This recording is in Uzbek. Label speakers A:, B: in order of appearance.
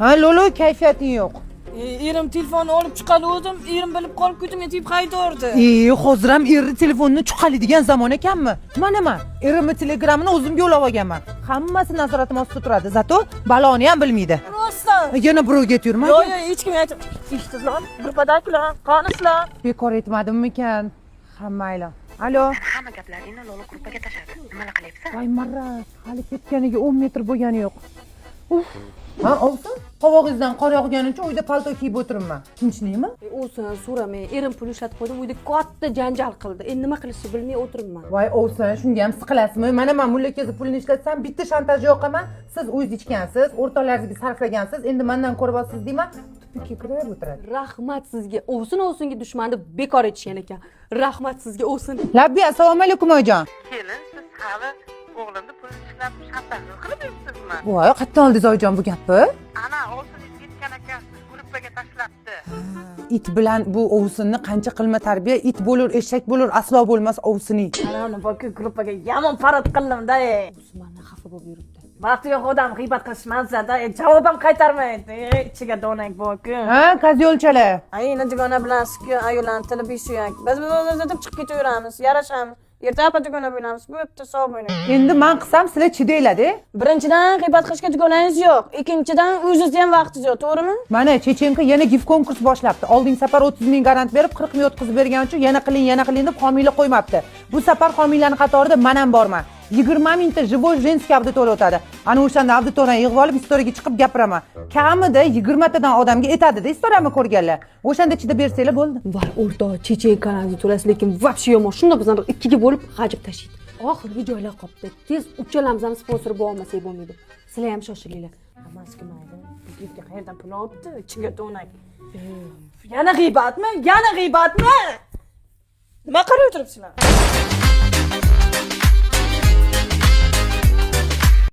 A: Ha, Lolo kayfiyating yo'q.
B: Erim telefonni olib chiqardim, erim bilib qolib ketdim, deb qaytardi.
A: Hozir ham erni telefonini chuqalaydigan zamon ekanmi? Mana, erimni telegramini o'zim yo'lab olganman. Hammasi nazoratim ostida turadi, zato baloni ham bilmaydi.
B: Rostdan.
A: Yana birovga aytayman.
B: Yo'q, hech kimga aytib. Eshitdinglar? Birpadakilar, qanislar.
A: Bekor aytmadimmikan? Ha, mayli. Alo.
C: Hamma gaplaringni Lolo gruppaga tashladi. Nima qilyapsan?
A: Voy marras, hali ketganiga 10 metr bo'lgani yo'q. Ha, ovsin. Qovog'ingizdan qor yog'gani uchun uyda palto kiyib o'tiribman. Tinchlikmi?
D: O'zini so'ramay, erim pul ishlatib qo'ydim, uyda katta janjal qildi. Endi nima qilishni bilmay o'tiribman.
A: Voy ovsin, shunga ham siqilasizmi? Mana men mulla kezib pulni ishlatsam, bitta shantaj yo'qaman. Siz o'zingiz ichgansiz, o'rtoqlaringizga sarflagansiz, endi mendan ko'rib olasiz deyman. Tupikka kirib o'tiradi.
D: Rahmat sizga. Ovsinga dushmanni bekor etishgan ekan. Rahmat sizga Ovsin.
A: Labbi, assalomu alaykum oyijon.
C: Kelin, siz hali o'g'limni pul ishlab shantaj qilib yuribsizmi?
A: Voy, qayerdan oldingiz oyijon bu gapni?
C: Ana, olsin yetgan ekan, gruppaga tashlabdi.
A: It bilan bu ovsinni qancha qilma tarbiya, it bo'lur, eshak bo'lur, aslo bo'lmas ovsining.
B: Ana boki gruppaga yomon parod qildim-da.
D: Usmonni xafa bo'lib yuribdi.
B: Vaqti yo'q odam g'iybat qilishmasa-da, javob ham qaytarmaydi. Ichiga donak bor-ku.
A: Ha, qazyolchalar.
B: Ayni dugona bilasizku, ayollarning tili besuyak. Biz o'zimiz chiqib ketaveramiz, yarashamiz. Ertaga dugona bo'lamiz. Bo'pti, sog' bo'ling.
A: Endi men qilsam sizlar chidanglar-da.
B: Birinchidan g'iybat qilishga dugonangiz yo'q. Ikkinchidan o'zingizda ham vaqtingiz yo'q, to'g'rimi?
A: Mana Chechenko yana gif konkurs boshlabdi. Oldingi safar 30 ming garant berib, 40 ming o'tkazib bergani uchun yana qiling deb homiylar qo'ymabdi. Bu safar homiylarning qatorida men ham borman. 20 mingta живой женский auditoriya o'tadi. Ana o'shanda auditoriyani yig'ib olib, istoriyaga chiqib gapiraman. Kamida 20 tadan odamga aytadi-da, istoriyani ko'rganlar. O'shanda chidab bersanglar bo'ldi.
D: Voy, o'rtoq, Chechenkangizni to'lasiz, lekin vobshe yomon. Shunda bizlarni ikkiga bo'lib g'ajib tashlaydi. Oxirgi joylar qolibdi. Tez uchalamiz ham sponsor bo'lolmasak bo'lmaydi. Sizlar ham shoshilinglar.
B: Hammasiga mayli. Bizga qayerdan pul olibdi? Ichiga do'nak. Yana g'iybatmi? Nima qilib o'tiribsizlar?